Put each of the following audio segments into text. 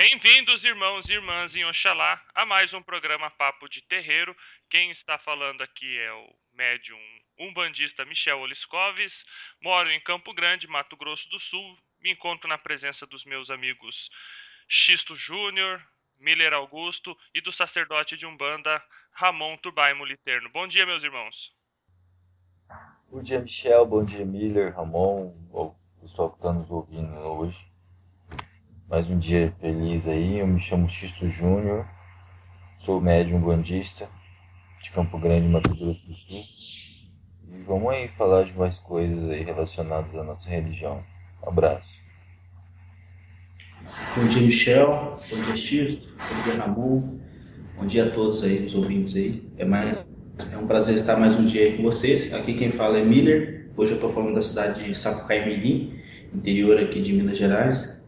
Bem-vindos, irmãos e irmãs em Oxalá, a mais um programa Papo de Terreiro. Quem está falando aqui é o médium umbandista Michel Oliscoves. Moro em Campo Grande, Mato Grosso do Sul. Me encontro na presença dos meus amigos Xisto Júnior, Miller Augusto e do sacerdote de Umbanda, Ramon Turbai Moliterno. Bom dia, meus irmãos. Bom dia, Michel. Bom dia, Miller, Ramon, o pessoal que está nos ouvindo hoje. Mais um dia feliz aí. Eu me chamo Xisto Júnior, sou médium bandista de Campo Grande, Mato Grosso do Sul. E vamos aí falar de mais coisas aí relacionadas à nossa religião. Um abraço. Bom dia, Michel. Bom dia, Xisto. Bom dia, Ramon. Bom dia a todos aí, os ouvintes aí. É um prazer estar mais um dia aí com vocês. Aqui quem fala é Miller. Hoje eu estou falando da cidade de Sapucaí Mirim, interior aqui de Minas Gerais.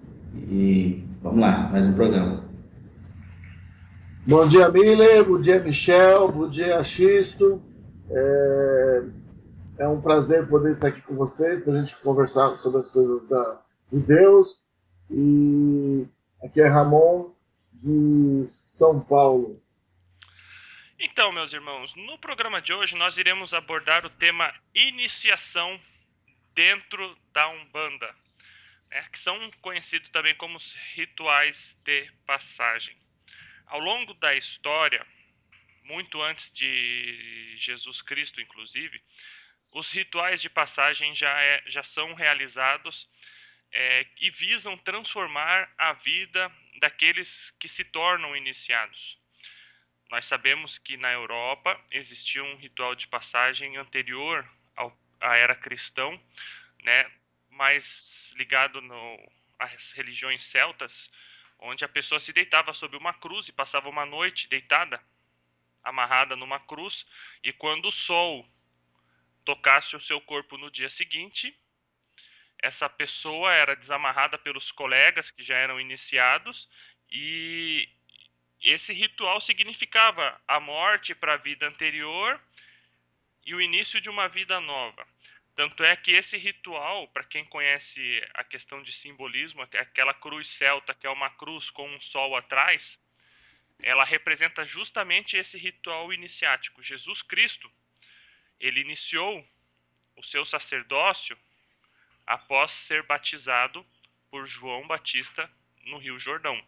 E vamos lá, mais um programa. Bom dia, Miller. Bom dia, Michel. Bom dia, Xisto. É um prazer poder estar aqui com vocês para a gente conversar sobre as coisas de Deus. E aqui é Ramon, de São Paulo. Então, meus irmãos, no programa de hoje nós iremos abordar o tema iniciação dentro da Umbanda, que são conhecidos também como os rituais de passagem. Ao longo da história, muito antes de Jesus Cristo, inclusive, os rituais de passagem já são realizados e visam transformar a vida daqueles que se tornam iniciados. Nós sabemos que na Europa existia um ritual de passagem anterior à era cristã, né, mais ligado às religiões celtas, onde a pessoa se deitava sobre uma cruz e passava uma noite deitada, amarrada numa cruz, e quando o sol tocasse o seu corpo no dia seguinte, essa pessoa era desamarrada pelos colegas que já eram iniciados, e esse ritual significava a morte para a vida anterior e o início de uma vida nova. Tanto é que esse ritual, para quem conhece a questão de simbolismo, aquela cruz celta, que é uma cruz com um sol atrás, ela representa justamente esse ritual iniciático. Jesus Cristo, ele iniciou o seu sacerdócio após ser batizado por João Batista no Rio Jordão.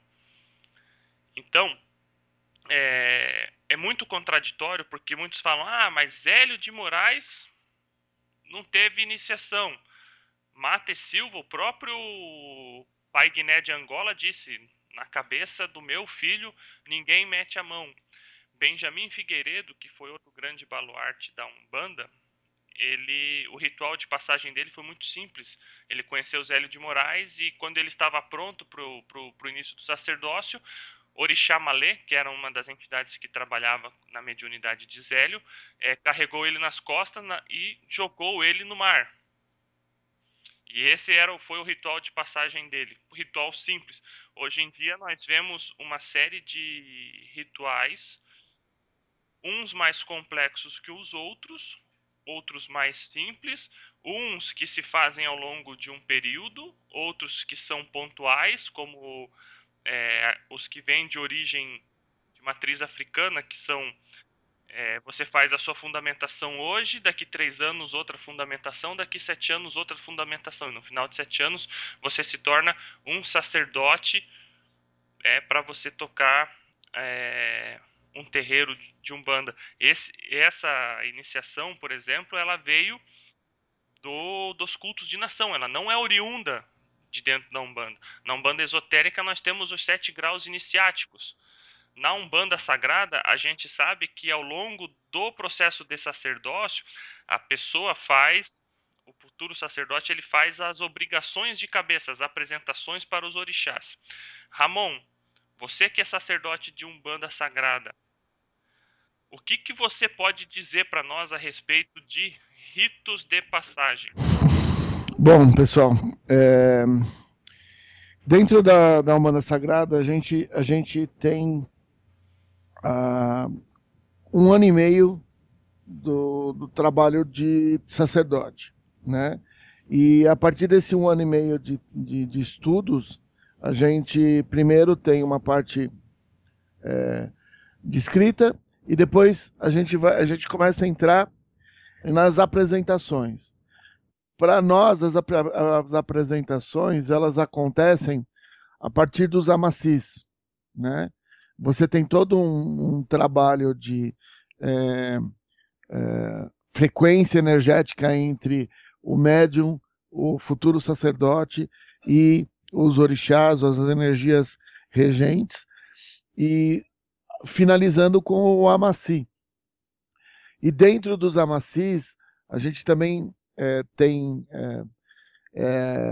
Então, é muito contraditório, porque muitos falam, mas Hélio de Moraes não teve iniciação. Mata e Silva, o próprio pai Guiné de Angola, disse, na cabeça do meu filho ninguém mete a mão. Benjamin Figueiredo, que foi outro grande baluarte da Umbanda, o ritual de passagem dele foi muito simples. Ele conheceu Zélio de Moraes e quando ele estava pronto para o início do sacerdócio, Orixá Malê, que era uma das entidades que trabalhava na mediunidade de Zélio, carregou ele nas costas e jogou ele no mar. E esse foi o ritual de passagem dele, um ritual simples. Hoje em dia nós vemos uma série de rituais, uns mais complexos que os outros, outros mais simples, uns que se fazem ao longo de um período, outros que são pontuais, como os que vêm de origem de matriz africana, que são você faz a sua fundamentação hoje, daqui 3 anos outra fundamentação, daqui 7 anos outra fundamentação. E no final de 7 anos você se torna um sacerdote para você tocar um terreiro de Umbanda. Essa iniciação, por exemplo, ela veio dos cultos de nação, ela não é oriunda de dentro da Umbanda. Na Umbanda esotérica nós temos os 7 graus iniciáticos. Na Umbanda Sagrada, a gente sabe que ao longo do processo de sacerdócio, a pessoa faz, o futuro sacerdote, ele faz as obrigações de cabeça, as apresentações para os orixás. Ramon, você que é sacerdote de Umbanda Sagrada, o que você pode dizer para nós a respeito de ritos de passagem? Bom, pessoal, dentro da Umbanda Sagrada, a gente tem ah, 1 ano e meio do trabalho de sacerdote, né? E a partir desse 1 ano e meio de estudos, A gente primeiro tem uma parte de escrita e depois a gente começa a entrar nas apresentações. Para nós, as apresentações, elas acontecem a partir dos amacis, né? Você tem todo um trabalho de frequência energética entre o médium, o futuro sacerdote e os orixás, as energias regentes, e finalizando com o amaci. E dentro dos amacis, a gente também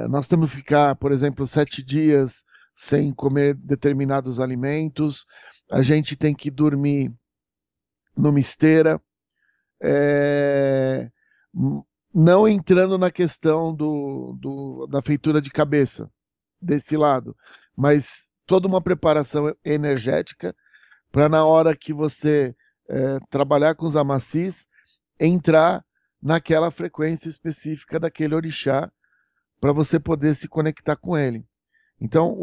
nós temos que ficar, por exemplo, 7 dias sem comer determinados alimentos, a gente tem que dormir numa esteira, não entrando na questão da feitura de cabeça, desse lado, mas toda uma preparação energética para na hora que você trabalhar com os amacis, entrar naquela frequência específica daquele orixá, para você poder se conectar com ele. Então,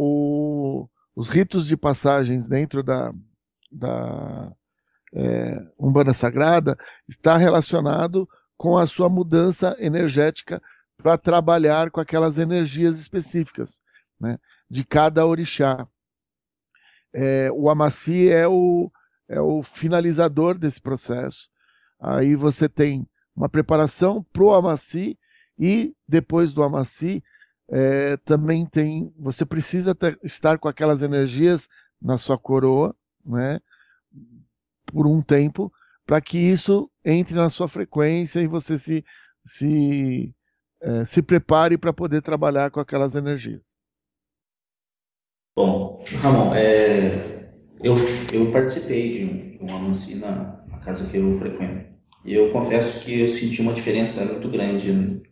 os ritos de passagens dentro da Umbanda Sagrada está relacionado com a sua mudança energética para trabalhar com aquelas energias específicas, né, de cada orixá. O amaci é o finalizador desse processo. Aí você tem uma preparação para o amaci e depois do amaci também você precisa estar com aquelas energias na sua coroa, né, por um tempo, para que isso entre na sua frequência e você se prepare para poder trabalhar com aquelas energias. Bom, Ramon, eu participei de um amaci na casa que eu frequento. E eu confesso que eu senti uma diferença muito grande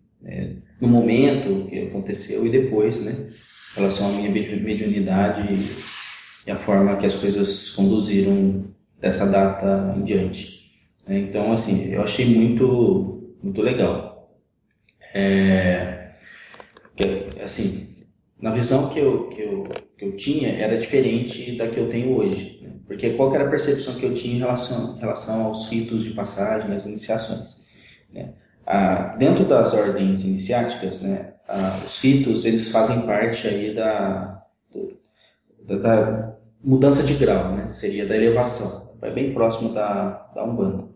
no momento que aconteceu e depois, né, em relação à minha mediunidade e a forma que as coisas conduziram dessa data em diante. Então, assim, eu achei muito, muito legal. Assim, na visão que eu tinha, era diferente da que eu tenho hoje, né? Porque qual que era a percepção que eu tinha em relação aos ritos de passagem, às iniciações, né? Dentro das ordens iniciáticas, né, os ritos, eles fazem parte aí da mudança de grau, né? Seria da elevação, é bem próximo da Umbanda.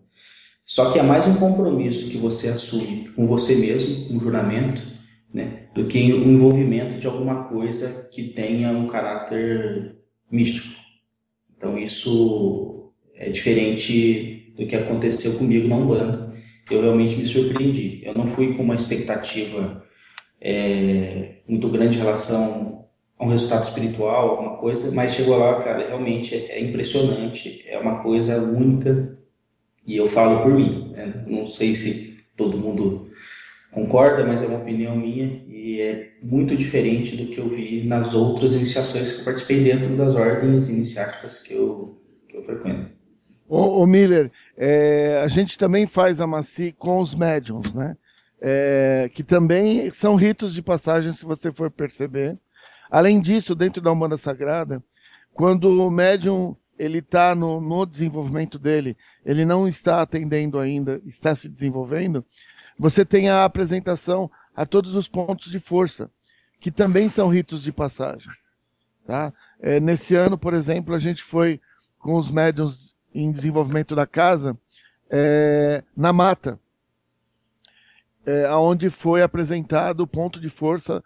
Só que é mais um compromisso que você assume com você mesmo, um juramento, né, do que o envolvimento de alguma coisa que tenha um caráter místico. Então isso é diferente do que aconteceu comigo na Umbanda. Eu realmente me surpreendi. Eu não fui com uma expectativa muito grande em relação a um resultado espiritual, alguma coisa, mas chegou lá, cara, realmente é impressionante, é uma coisa única, e eu falo por mim, né? Não sei se todo mundo concorda, mas é uma opinião minha e é muito diferente do que eu vi nas outras iniciações que eu participei dentro das ordens iniciáticas que eu frequento. Ô Miller, a gente também faz amaci com os médiums, né? Que também são ritos de passagem, se você for perceber. Além disso, dentro da Umbanda Sagrada, quando o médium ele está no desenvolvimento dele, ele não está atendendo ainda, está se desenvolvendo, você tem a apresentação a todos os pontos de força, que também são ritos de passagem. Tá? Nesse ano, por exemplo, a gente foi com os médiuns em desenvolvimento da casa, na mata, onde foi apresentado o ponto de força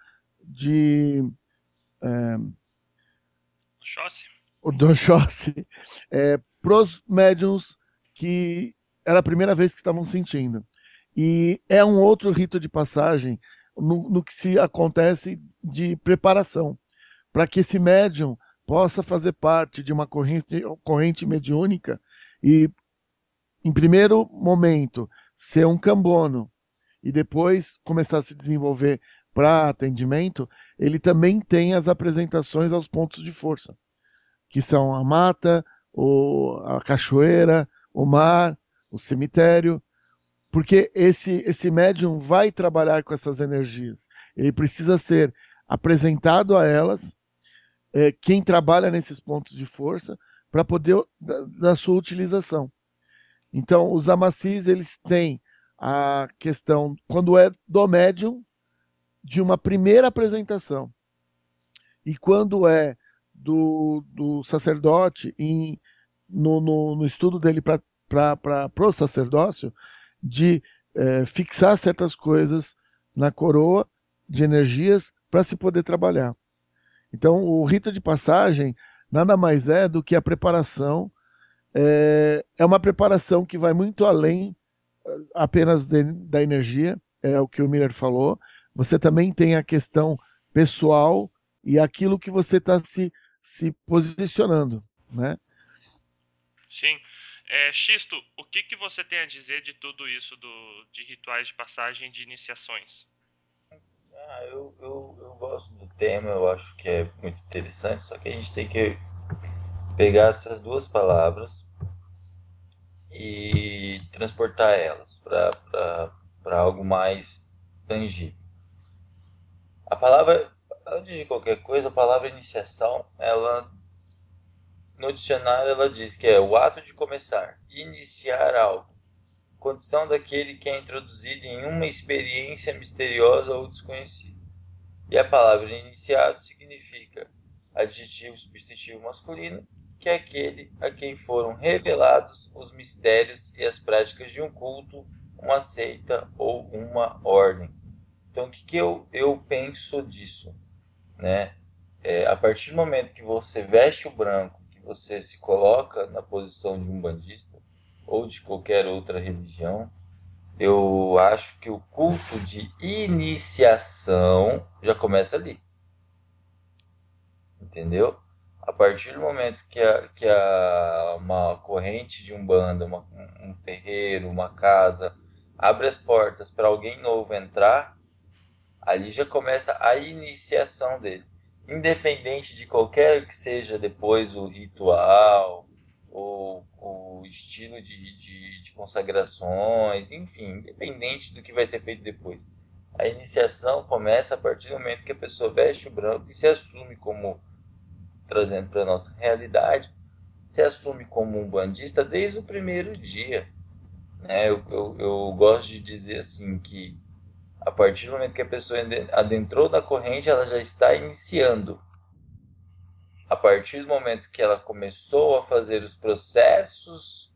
do Oxóssi, para os médiuns que era a primeira vez que estavam sentindo. E é um outro rito de passagem no que se acontece de preparação, para que esse médium possa fazer parte de uma corrente mediúnica e, em primeiro momento, ser um cambono e depois começar a se desenvolver para atendimento, ele também tem as apresentações aos pontos de força, que são a mata, a cachoeira, o mar, o cemitério, porque esse médium vai trabalhar com essas energias. Ele precisa ser apresentado a elas, quem trabalha nesses pontos de força para poder da sua utilização. Então, os amacis, eles têm a questão, quando é do médium, de uma primeira apresentação. E quando é do sacerdote, no estudo dele para o sacerdócio, de fixar certas coisas na coroa de energias para se poder trabalhar. Então, o rito de passagem nada mais é do que a preparação. É uma preparação que vai muito além apenas da energia, é o que o Miller falou. Você também tem a questão pessoal e aquilo que você está se posicionando, né? Sim. Xisto, o que você tem a dizer de tudo isso de rituais de passagem de iniciações? Eu gosto do tema, eu acho que é muito interessante, só que a gente tem que pegar essas duas palavras e transportar elas para algo mais tangível. A palavra, antes de qualquer coisa, a palavra iniciação, ela no dicionário ela diz que é o ato de começar, iniciar algo, condição daquele que é introduzido em uma experiência misteriosa ou desconhecida. E a palavra iniciado significa adjetivo substantivo masculino, que é aquele a quem foram revelados os mistérios e as práticas de um culto, uma seita ou uma ordem. Então, o que eu penso disso? Né? A partir do momento que você veste o branco, que você se coloca na posição de um bandista ou de qualquer outra religião, eu acho que o culto de iniciação já começa ali. Entendeu? A partir do momento que uma corrente de umbanda, um terreiro, uma casa, abre as portas para alguém novo entrar, ali já começa a iniciação dele. Independente de qualquer que seja depois o ritual, ou o estilo de consagrações, enfim, independente do que vai ser feito depois. A iniciação começa a partir do momento que a pessoa veste o branco e se assume como, trazendo para a nossa realidade, se assume como um bandista desde o primeiro dia. Né? Eu gosto de dizer assim que a partir do momento que a pessoa adentrou na corrente, ela já está iniciando. A partir do momento que ela começou a fazer os processos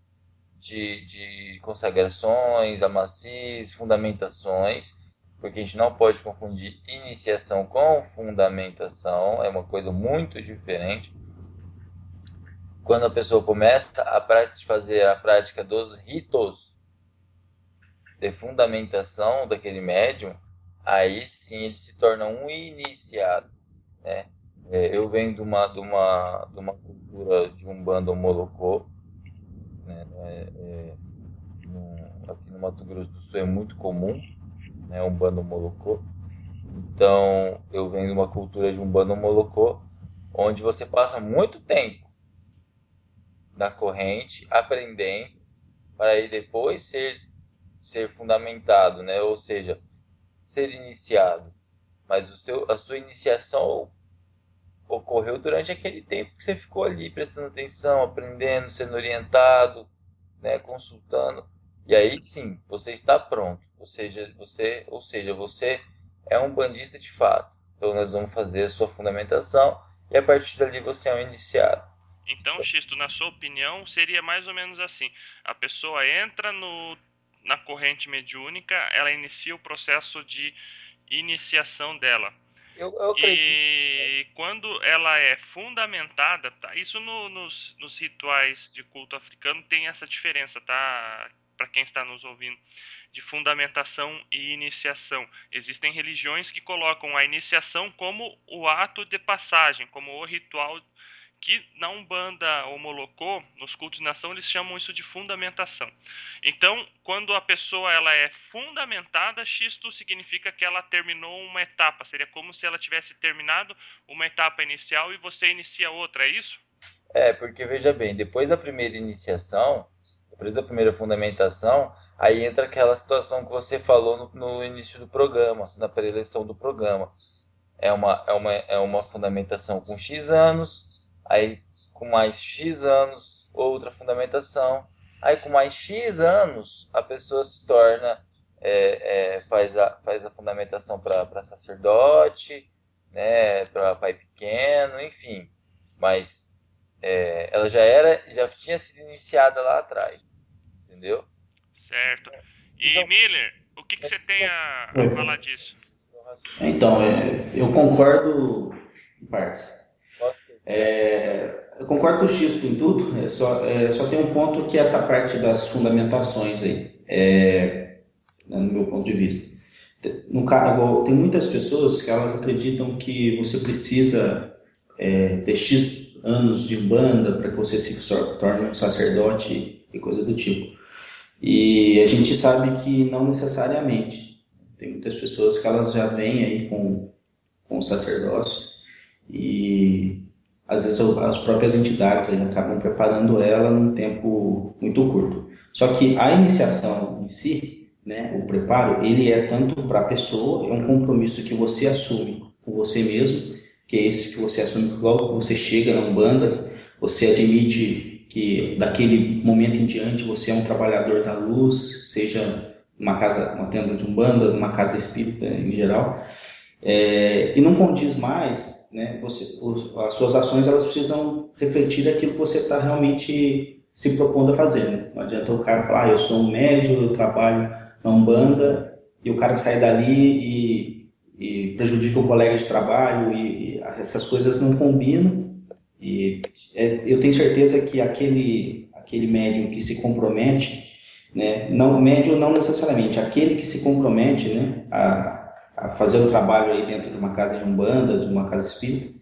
de consagrações, amacis, fundamentações, porque a gente não pode confundir iniciação com fundamentação, é uma coisa muito diferente. Quando a pessoa começa a fazer a prática dos ritos de fundamentação daquele médium, aí sim ele se torna um iniciado, né? Eu venho de uma cultura de Umbanda Molocô, né? Aqui no Mato Grosso do Sul é muito comum, né? Umbanda Molocô. Então eu venho de uma cultura de Umbanda Molocô, onde você passa muito tempo na corrente aprendendo para aí depois ser fundamentado, né? Ou seja, ser iniciado. Mas a sua iniciação ocorreu durante aquele tempo que você ficou ali prestando atenção, aprendendo, sendo orientado, né, consultando. E aí sim, você está pronto. Ou seja, você é um bandista de fato. Então nós vamos fazer a sua fundamentação e a partir dali você é um iniciado. Então, Xisto, na sua opinião, seria mais ou menos assim: a pessoa entra na corrente mediúnica, ela inicia o processo de iniciação dela. Eu acredito. E quando ela é fundamentada, tá? Isso nos rituais de culto africano tem essa diferença, tá? Para quem está nos ouvindo, de fundamentação e iniciação. Existem religiões que colocam a iniciação como o ato de passagem, como o ritual, que na Umbanda ou Molocô, nos cultos de nação, eles chamam isso de fundamentação. Então, quando a pessoa ela é fundamentada, xisto significa que ela terminou uma etapa. Seria como se ela tivesse terminado uma etapa inicial e você inicia outra, é isso? Porque veja bem, depois da primeira iniciação, depois da primeira fundamentação, aí entra aquela situação que você falou no início do programa, na pré-eleição do programa. é uma fundamentação com X anos, aí com mais X anos, outra fundamentação, aí com mais X anos a pessoa se torna, faz a fundamentação para sacerdote, né, para pai pequeno, enfim, mas ela já tinha sido iniciada lá atrás, entendeu? Certo. E Miller, o que você tem a falar disso? Então, eu concordo em partes. Eu concordo com o Xisto em tudo, só tem um ponto que é essa parte das fundamentações aí, né, no meu ponto de vista. Tem muitas pessoas que elas acreditam que você precisa ter X anos de umbanda para que você se torne um sacerdote e coisa do tipo. E a gente sabe que não necessariamente. Tem muitas pessoas que elas já vêm aí com o sacerdócio e às vezes as próprias entidades aí acabam preparando ela num tempo muito curto. Só que a iniciação em si, né, o preparo, ele é tanto para a pessoa, é um compromisso que você assume com você mesmo, que é esse que você assume logo que você chega na Umbanda, você admite que daquele momento em diante você é um trabalhador da luz, seja uma tenda de Umbanda, uma casa espírita em geral, e não condiz mais, né? As suas ações elas precisam refletir aquilo que você está realmente se propondo a fazer. Né? Não adianta o cara falar, eu sou um médium, eu trabalho na Umbanda, e o cara sai dali e prejudica o colega de trabalho, e essas coisas não combinam. E eu tenho certeza que aquele médium que se compromete, né? Não, médium não necessariamente, aquele que se compromete, né? A fazer o trabalho aí dentro de uma casa de umbanda, de uma casa espírita,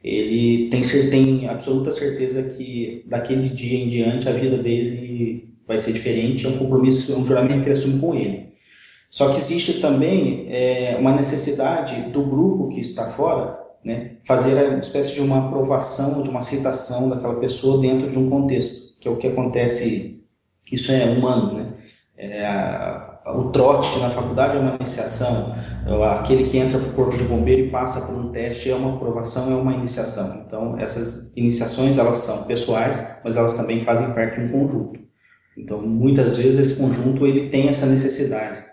ele tem absoluta certeza que daquele dia em diante a vida dele vai ser diferente, é um compromisso, é um juramento que ele assume com ele. Só que existe também uma necessidade do grupo que está fora, né, fazer uma espécie de uma aprovação, de uma aceitação daquela pessoa dentro de um contexto, que é o que acontece, isso é humano, né? O trote na faculdade é uma iniciação, aquele que entra para o corpo de bombeiro e passa por um teste é uma aprovação, é uma iniciação. Então, essas iniciações, elas são pessoais, mas elas também fazem parte de um conjunto. Então, muitas vezes, esse conjunto ele tem essa necessidade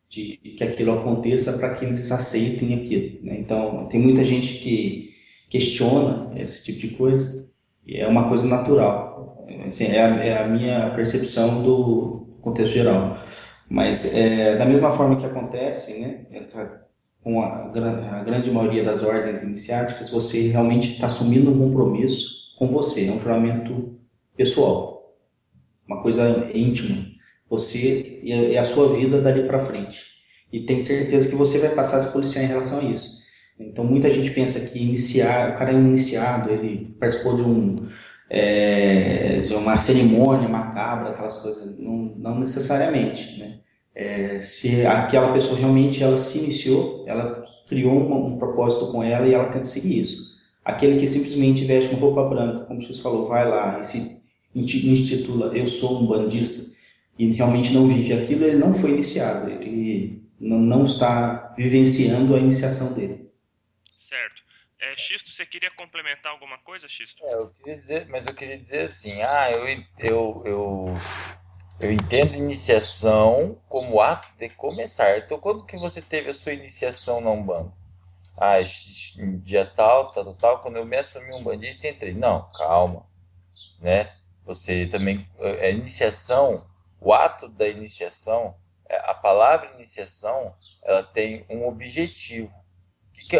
de que aquilo aconteça para que eles aceitem aquilo. Né? Então, tem muita gente que questiona esse tipo de coisa e é uma coisa natural. Assim, é a minha percepção do contexto geral. Mas, da mesma forma que acontece, né, com a grande maioria das ordens iniciáticas, você realmente está assumindo um compromisso com você, é um juramento pessoal, uma coisa íntima, você e a sua vida dali para frente. E tem certeza que você vai passar a se policiar em relação a isso. Então, muita gente pensa que o cara é um iniciado, ele participou de uma cerimônia macabra, aquelas coisas, não necessariamente, né? Se aquela pessoa realmente ela se iniciou, ela criou um propósito com ela e ela tenta seguir isso. Aquele que simplesmente veste uma roupa branca, como você falou, vai lá e se intitula eu sou um bandista e realmente não vive aquilo, ele não foi iniciado, ele não está vivenciando a iniciação dele. Certo. Xisto, você queria complementar alguma coisa, Xisto? Eu queria dizer assim, eu entendo iniciação como ato de começar. Então, quando que você teve a sua iniciação na Umbanda? Dia tal, tal, tal, quando eu me assumi um bandista, entrei. Não, calma, né? Você também, a iniciação, o ato da iniciação, a palavra iniciação, ela tem um objetivo.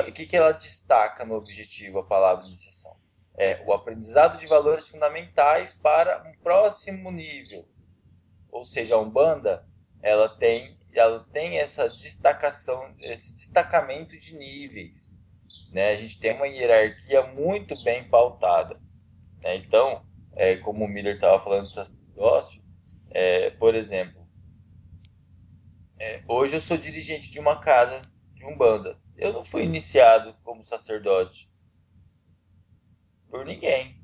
O que ela destaca no objetivo, a palavra iniciação? É o aprendizado de valores fundamentais para um próximo nível. Ou seja, a Umbanda, ela tem essa destacação, esse destacamento de níveis, né? A gente tem uma hierarquia muito bem pautada, né? Então, como o Miller estava falando do sacerdócio, por exemplo, hoje eu sou dirigente de uma casa de Umbanda. Eu não fui iniciado como sacerdote por ninguém,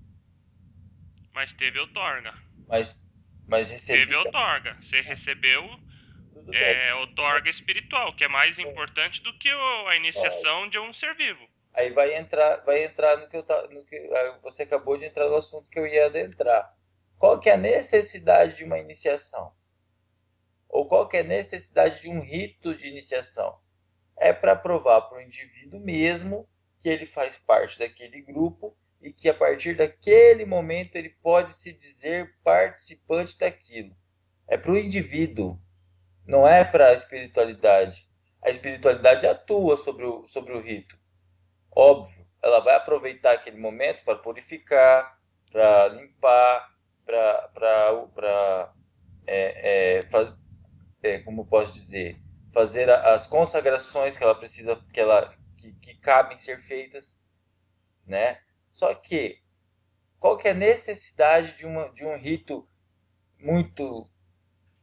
Mas teve outorga. mas recebi. Teve outorga. Você recebeu outorga espiritual, que é mais importante do que a iniciação de um ser vivo. Aí vai entrar no que você acabou de entrar no assunto que eu ia adentrar. Qual que é a necessidade de uma iniciação? Ou qual que é a necessidade de um rito de iniciação? É para provar para o indivíduo mesmo que ele faz parte daquele grupo e que a partir daquele momento ele pode se dizer participante daquilo. É para o indivíduo, não é para a espiritualidade. A espiritualidade atua sobre o rito. Óbvio, ela vai aproveitar aquele momento para purificar, para limpar, para como posso dizer, fazer as consagrações que ela precisa, que cabem ser feitas, né? Só que qual que é a necessidade de um rito muito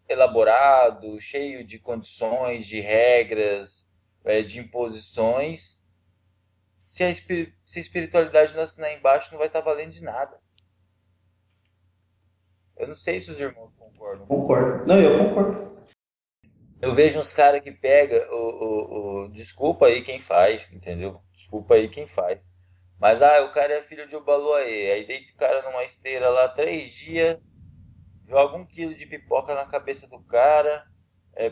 elaborado, cheio de condições, de regras, de imposições, se a espiritualidade não assinar embaixo não vai estar valendo de nada. Eu não sei se os irmãos concordam. Concordo. Não, eu concordo. Eu vejo uns caras que pega desculpa aí quem faz, entendeu? Desculpa aí quem faz. Mas, o cara é filho de Obaloaê. Aí deita o cara numa esteira lá 3 dias, joga 1 quilo de pipoca na cabeça do cara,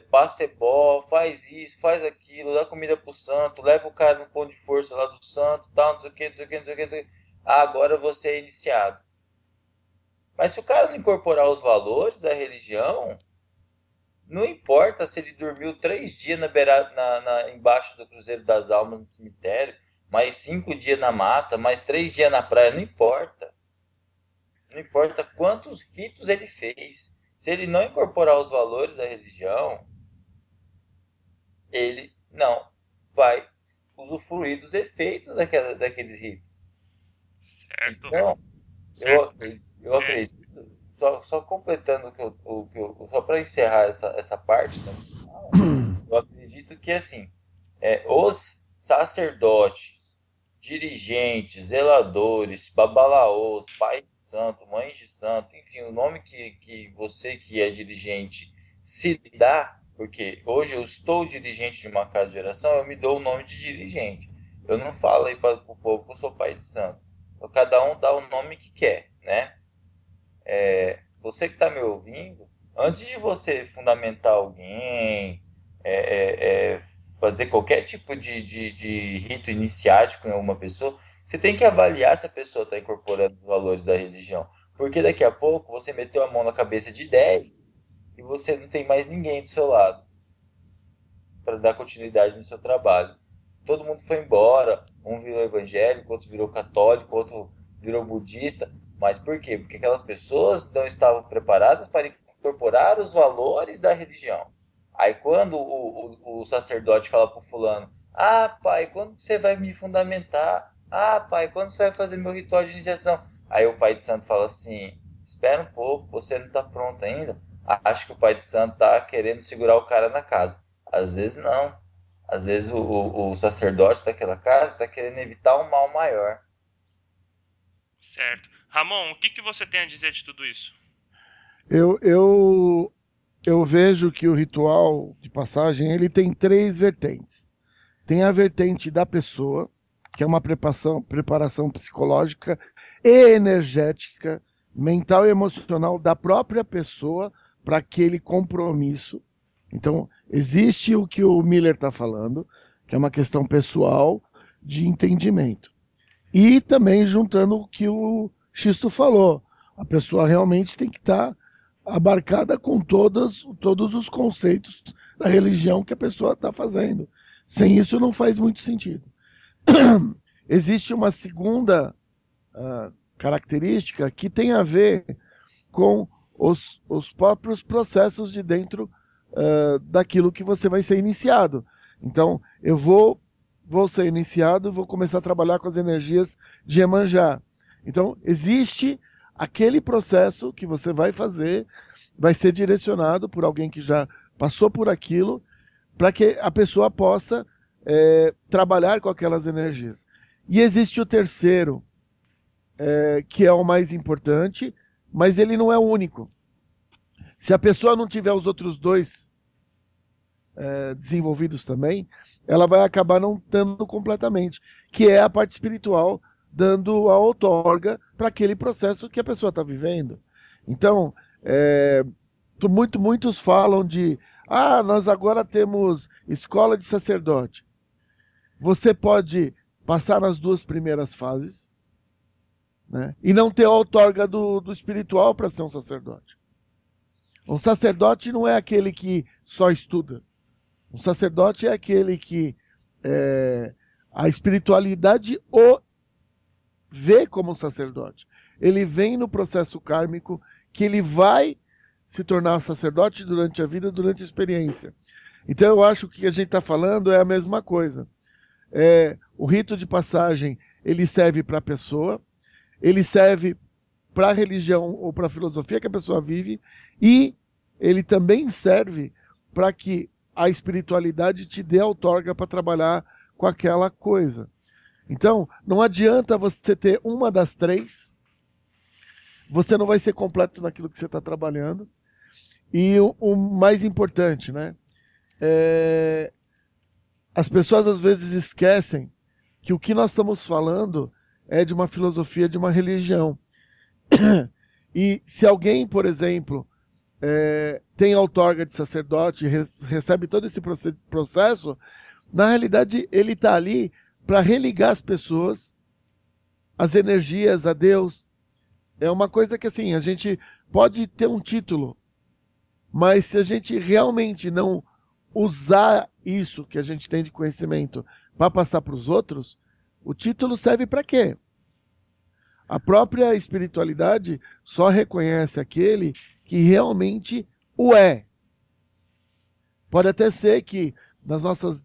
passa ebó, faz isso, faz aquilo, dá comida pro santo, leva o cara no ponto de força lá do santo, tal, não sei o que, não sei o que, não sei o que, não sei o que. Agora você é iniciado. Mas se o cara não incorporar os valores da religião, não importa se ele dormiu 3 dias embaixo do Cruzeiro das Almas no cemitério, mais 5 dias na mata, mais 3 dias na praia, não importa. Não importa quantos ritos ele fez. Se ele não incorporar os valores da religião, ele não vai usufruir dos efeitos daqueles ritos. Certo. Então, eu acredito, só completando só para encerrar essa parte, né, eu acredito que assim, os sacerdotes, dirigentes, zeladores, babalaôs, pai de santo, mãe de santo, enfim, o nome que você que é dirigente se dá, porque hoje eu estou dirigente de uma casa de oração, eu me dou o nome de dirigente. Eu não falo aí para o povo que eu sou pai de santo. Então, cada um dá o nome que quer, né? Você que está me ouvindo, antes de você fundamentar alguém, fazer qualquer tipo de rito iniciático em alguma pessoa, você tem que avaliar se a pessoa está incorporando os valores da religião. Porque daqui a pouco você meteu a mão na cabeça de 10 e você não tem mais ninguém do seu lado para dar continuidade no seu trabalho. Todo mundo foi embora, um virou evangélico, outro virou católico, outro virou budista. Mas por quê? Porque aquelas pessoas não estavam preparadas para incorporar os valores da religião. Aí quando o sacerdote fala para o fulano, pai, quando você vai me fundamentar? Pai, quando você vai fazer meu ritual de iniciação? Aí o pai de santo fala assim, espera um pouco, você não está pronto ainda. Acho que o pai de santo está querendo segurar o cara na casa. Às vezes não. Às vezes o sacerdote daquela casa está querendo evitar um mal maior. Certo. Ramon, o que você tem a dizer de tudo isso? Eu vejo que o ritual de passagem ele tem 3 vertentes. Tem a vertente da pessoa, que é uma preparação psicológica e energética, mental e emocional da própria pessoa para aquele compromisso. Então, existe o que o Miller está falando, que é uma questão pessoal de entendimento. E também juntando o que o Xisto falou, a pessoa realmente tem que estar abarcada com todos os conceitos da religião que a pessoa está fazendo. Sem isso não faz muito sentido. Existe uma segunda característica que tem a ver com os próprios processos de dentro daquilo que você vai ser iniciado. Então, eu vou ser iniciado, vou começar a trabalhar com as energias de Iemanjá. Então, existe aquele processo que você vai fazer, vai ser direcionado por alguém que já passou por aquilo, para que a pessoa possa trabalhar com aquelas energias. E existe o terceiro, que é o mais importante, mas ele não é o único. Se a pessoa não tiver os outros 2 desenvolvidos também, ela vai acabar não tendo completamente, que é a parte espiritual dando a outorga para aquele processo que a pessoa está vivendo. Então, é, muitos falam de, nós agora temos escola de sacerdote. Você pode passar nas duas primeiras fases, né, e não ter a outorga do espiritual para ser um sacerdote. Um sacerdote não é aquele que só estuda. Um sacerdote é aquele que é, a espiritualidade o vê como sacerdote. Ele vem no processo kármico que ele vai se tornar sacerdote durante a vida, durante a experiência. Então eu acho que o que a gente está falando é a mesma coisa. O rito de passagem ele serve para a pessoa, ele serve para a religião ou para a filosofia que a pessoa vive, e ele também serve para que a espiritualidade te dê outorga para trabalhar com aquela coisa. Então, não adianta você ter uma das três, você não vai ser completo naquilo que você está trabalhando. E o mais importante, né? As pessoas às vezes esquecem que o que nós estamos falando é de uma filosofia, de uma religião. E se alguém, por exemplo, tem outorga de sacerdote, recebe todo esse processo, na realidade ele está ali para religar as pessoas, as energias, a Deus. É uma coisa que assim, a gente pode ter um título, mas se a gente realmente não usar isso que a gente tem de conhecimento para passar para os outros, o título serve para quê? A própria espiritualidade só reconhece aquele que realmente o é. Pode até ser que nas nossas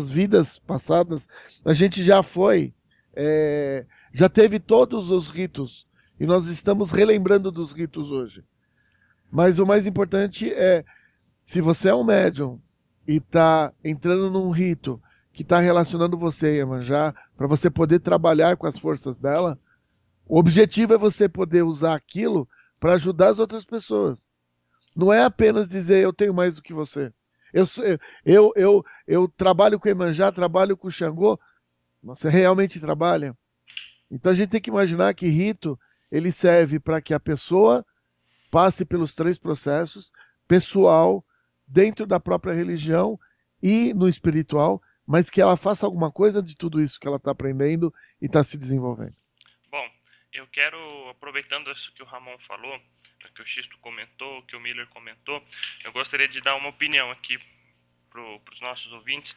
vidas passadas a gente já foi, já teve todos os ritos e nós estamos relembrando dos ritos hoje. Mas o mais importante é, se você é um médium e está entrando num rito que está relacionando você a Iemanjá, para você poder trabalhar com as forças dela, o objetivo é você poder usar aquilo para ajudar as outras pessoas. Não é apenas dizer eu tenho mais do que você. Eu, eu trabalho com Iemanjá, trabalho com Xangô. Você realmente trabalha? Então a gente tem que imaginar que rito ele serve para que a pessoa passe pelos três processos, pessoal, dentro da própria religião e no espiritual, mas que ela faça alguma coisa de tudo isso que ela está aprendendo e está se desenvolvendo. Bom, eu quero, aproveitando isso que o Ramon falou, que o Xisto comentou, que o Miller comentou, eu gostaria de dar uma opinião aqui para os nossos ouvintes.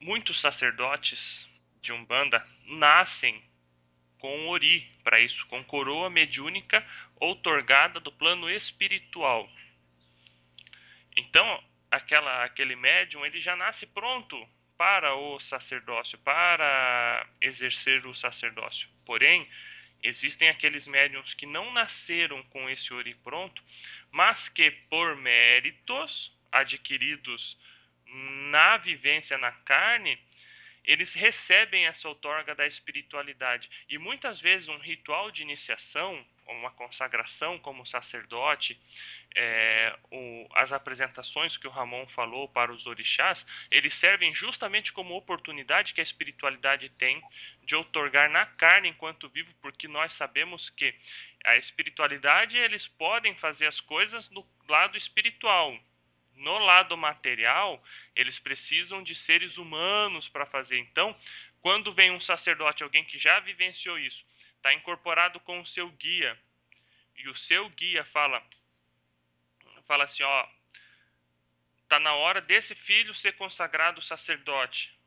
Muitos sacerdotes de Umbanda nascem com ori para isso, com coroa mediúnica outorgada do plano espiritual. Então, aquele médium ele já nasce pronto para o sacerdócio, para exercer o sacerdócio. Porém, existem aqueles médiums que não nasceram com esse ori pronto, mas que por méritos adquiridos na vivência na carne, eles recebem essa outorga da espiritualidade. E muitas vezes um ritual de iniciação, uma consagração como sacerdote, as apresentações que o Ramon falou para os orixás, eles servem justamente como oportunidade que a espiritualidade tem de outorgar na carne enquanto vivo, porque nós sabemos que a espiritualidade, eles podem fazer as coisas no lado espiritual. No lado material, eles precisam de seres humanos para fazer. Então, quando vem um sacerdote, alguém que já vivenciou isso, está incorporado com o seu guia, e o seu guia fala assim, ó, tá na hora desse filho ser consagrado sacerdote.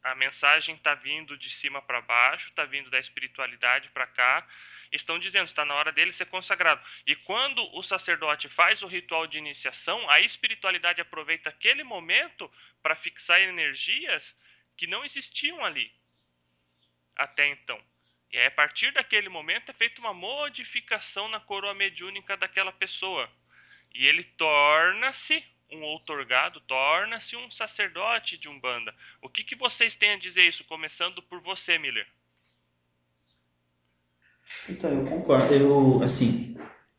A mensagem está vindo de cima para baixo, está vindo da espiritualidade para cá. Estão dizendo, está na hora dele ser consagrado. E quando o sacerdote faz o ritual de iniciação, a espiritualidade aproveita aquele momento para fixar energias que não existiam ali até então. E aí, a partir daquele momento é feita uma modificação na coroa mediúnica daquela pessoa. E ele torna-se um outorgado, torna-se um sacerdote de Umbanda. O que vocês têm a dizer isso? Começando por você, Miller. Então, eu concordo.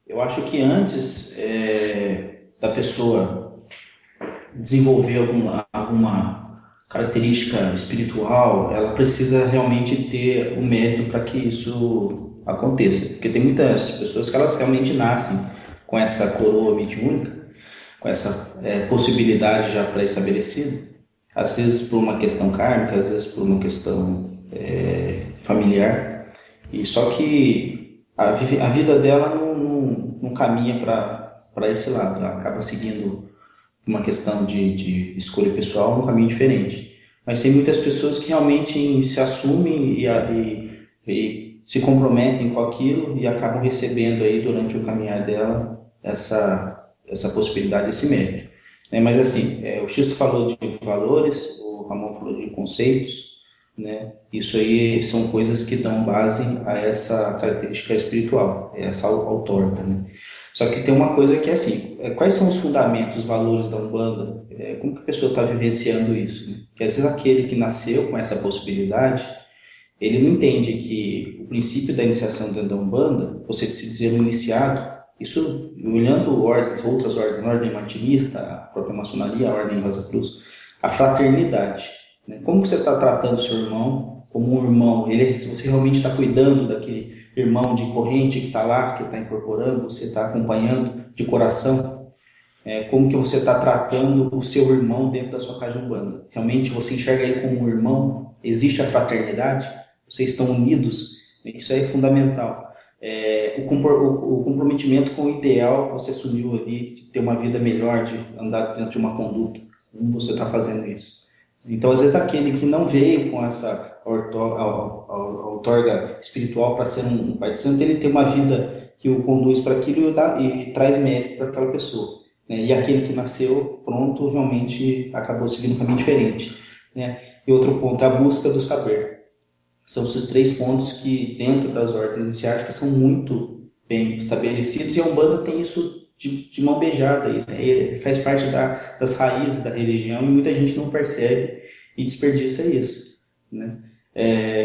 Eu acho que antes da pessoa desenvolver alguma característica espiritual, ela precisa realmente ter o mérito para que isso aconteça. Porque tem muitas pessoas que elas realmente nascem com essa coroa mediúnica, com essa possibilidade já pré-estabelecida, às vezes por uma questão kármica, às vezes por uma questão familiar, e só que a vida dela não caminha para esse lado, ela acaba seguindo uma questão de escolha pessoal um caminho diferente. Mas tem muitas pessoas que realmente se assumem e se comprometem com aquilo e acabam recebendo aí durante o caminhar dela essa possibilidade, esse mérito. Mas assim, o Xisto falou de valores, o Ramon falou de conceitos, né? Isso aí são coisas que dão base a essa característica espiritual, essa autorga, né? Só que tem uma coisa que é assim, quais são os fundamentos, os valores da Umbanda? Como que a pessoa está vivenciando isso, né? Porque às vezes aquele que nasceu com essa possibilidade, ele não entende que o princípio da iniciação dentro da Umbanda, você se dizer um iniciado, isso olhando ordens, outras ordens, a ordem martinista, a própria maçonaria, a ordem Rosa Cruz, a fraternidade, né? Como que você está tratando o seu irmão como um irmão? Você realmente está cuidando daquele irmão de corrente que está lá, que está incorporando, você está acompanhando de coração? Como que você está tratando o seu irmão dentro da sua casa de Umbanda? Realmente você enxerga ele como um irmão? Existe a fraternidade? Vocês estão unidos? Isso aí é fundamental. O comprometimento com o ideal que você assumiu ali, de ter uma vida melhor, de andar dentro de uma conduta. Como você está fazendo isso? Então, às vezes, aquele que não veio com essa outorga espiritual para ser um pai de santo, ele tem uma vida que o conduz para aquilo e traz mérito para aquela pessoa, né? E aquele que nasceu pronto realmente acabou seguindo um caminho diferente, né? E outro ponto é a busca do saber. São esses 3 pontos que, dentro das ordens iniciáticas, são muito bem estabelecidos, e a Umbanda tem isso de mão beijada, né? Faz parte das raízes da religião, e muita gente não percebe e desperdiça isso, né?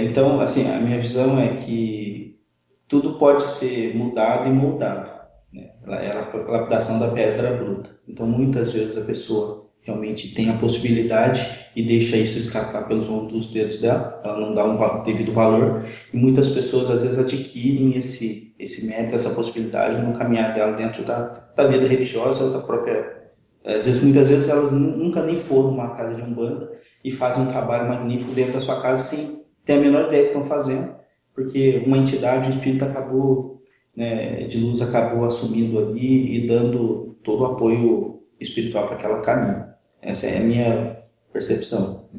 Então, assim, a minha visão é que tudo pode ser mudado e moldado, né? Ela é a lapidação da pedra bruta. Então, muitas vezes a pessoa realmente tem a possibilidade e deixa isso escapar pelos ombros dos dedos dela, ela não dá um devido valor, e muitas pessoas às vezes adquirem esse mérito, essa possibilidade no caminhar dela dentro da vida religiosa, da própria. Às vezes, muitas vezes elas nunca nem foram numa casa de Umbanda e fazem um trabalho magnífico dentro da sua casa sem ter a menor ideia que estão fazendo, porque uma entidade, um espírito acabou, né, de luz acabou assumindo ali e dando todo o apoio espiritual para aquela caminho. Essa é a minha percepção.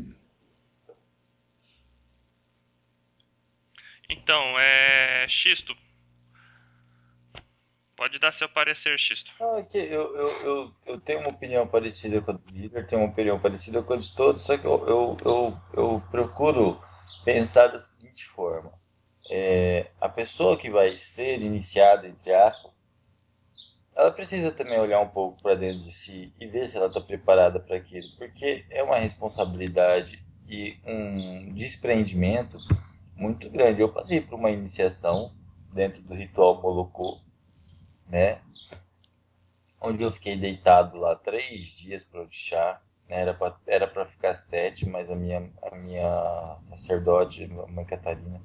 Então, Xisto, pode dar seu parecer, Xisto. Eu tenho uma opinião parecida com a do líder, tenho uma opinião parecida com a de todos, só que eu procuro pensar da seguinte forma. A pessoa que vai ser iniciada, entre aspas, ela precisa também olhar um pouco para dentro de si e ver se ela está preparada para aquilo, porque é uma responsabilidade e um desprendimento muito grande. Eu passei por uma iniciação dentro do ritual Molocô, né? Onde eu fiquei deitado lá 3 dias para orixá, né? Era para ficar 7, mas a minha sacerdote, a mãe Catarina,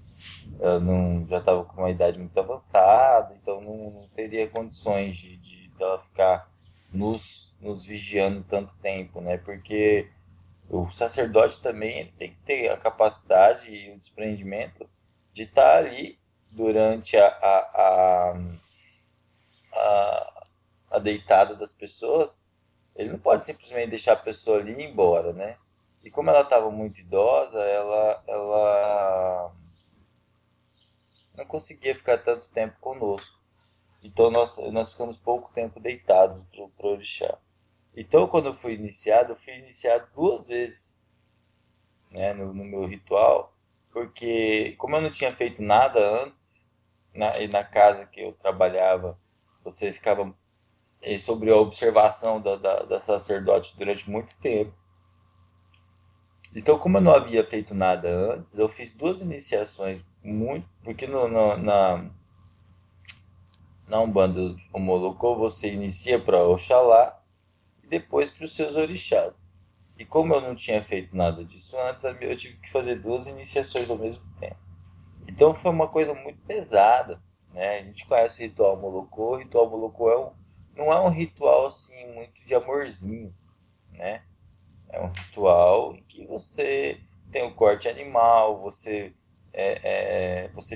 ela não, já estava com uma idade muito avançada, então não teria condições de ela ficar nos vigiando tanto tempo, né? Porque o sacerdote também ele tem que ter a capacidade e o desprendimento de estar ali durante a, a deitada das pessoas. Ele não pode simplesmente deixar a pessoa ali e ir embora, né? E como ela estava muito idosa, ela não conseguia ficar tanto tempo conosco. Então nós ficamos pouco tempo deitados para o orixá. Então quando eu fui iniciado 2 vezes, né, no meu ritual, porque como eu não tinha feito nada antes, e na casa que eu trabalhava, você ficava sobre a observação da sacerdote durante muito tempo. Então, como eu não havia feito nada antes, eu fiz 2 iniciações, porque na Umbanda Omolocô você inicia para Oxalá e depois para os seus orixás. E como eu não tinha feito nada disso antes, eu tive que fazer 2 iniciações ao mesmo tempo. Então foi uma coisa muito pesada, né? A gente conhece o ritual Molocô. O ritual Molocô não é um ritual assim muito de amorzinho, né? É um ritual em que você tem o corte animal, você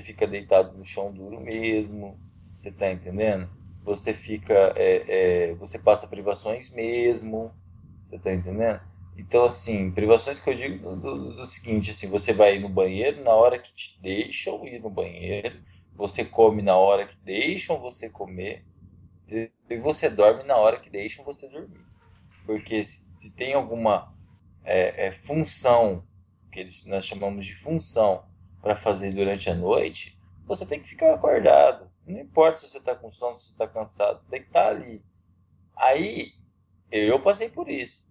fica deitado no chão duro mesmo, você tá entendendo? Você passa privações mesmo, você tá entendendo? Então, assim, privações que eu digo do seguinte, assim, você vai no banheiro na hora que te deixam ir no banheiro, você come na hora que deixam você comer, e você dorme na hora que deixam você dormir. Porque se tem alguma função, nós chamamos de função, para fazer durante a noite, você tem que ficar acordado. Não importa se você está com sono, se você está cansado, você tem que estar ali. Aí, eu passei por isso.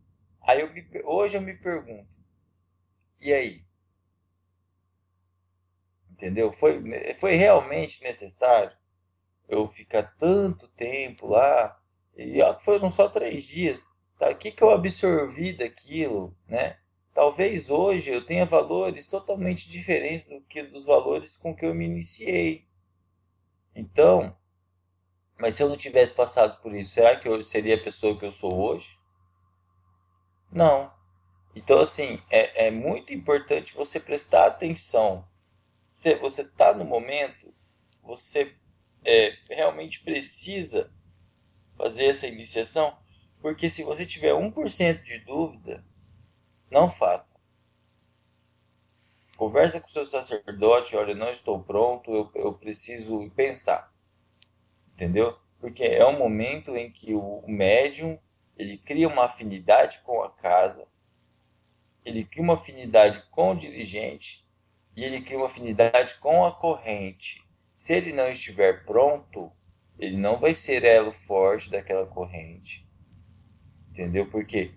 Hoje eu me pergunto, e aí? Entendeu? Foi realmente necessário eu ficar tanto tempo lá? E ó, foram só 3 dias. Tá? O que, que eu absorvi daquilo, né? Talvez hoje eu tenha valores totalmente diferentes dos valores com que eu me iniciei. Então, mas se eu não tivesse passado por isso, será que eu seria a pessoa que eu sou hoje? Não. Então, assim, é muito importante você prestar atenção. Se você está no momento, você realmente precisa fazer essa iniciação, porque se você tiver 1% de dúvida, não faça. Conversa com o seu sacerdote, olha, não estou pronto, eu preciso pensar, entendeu? Porque é um momento em que o médium, ele cria uma afinidade com a casa, ele cria uma afinidade com o dirigente e ele cria uma afinidade com a corrente. Se ele não estiver pronto, ele não vai ser elo forte daquela corrente, entendeu? Porque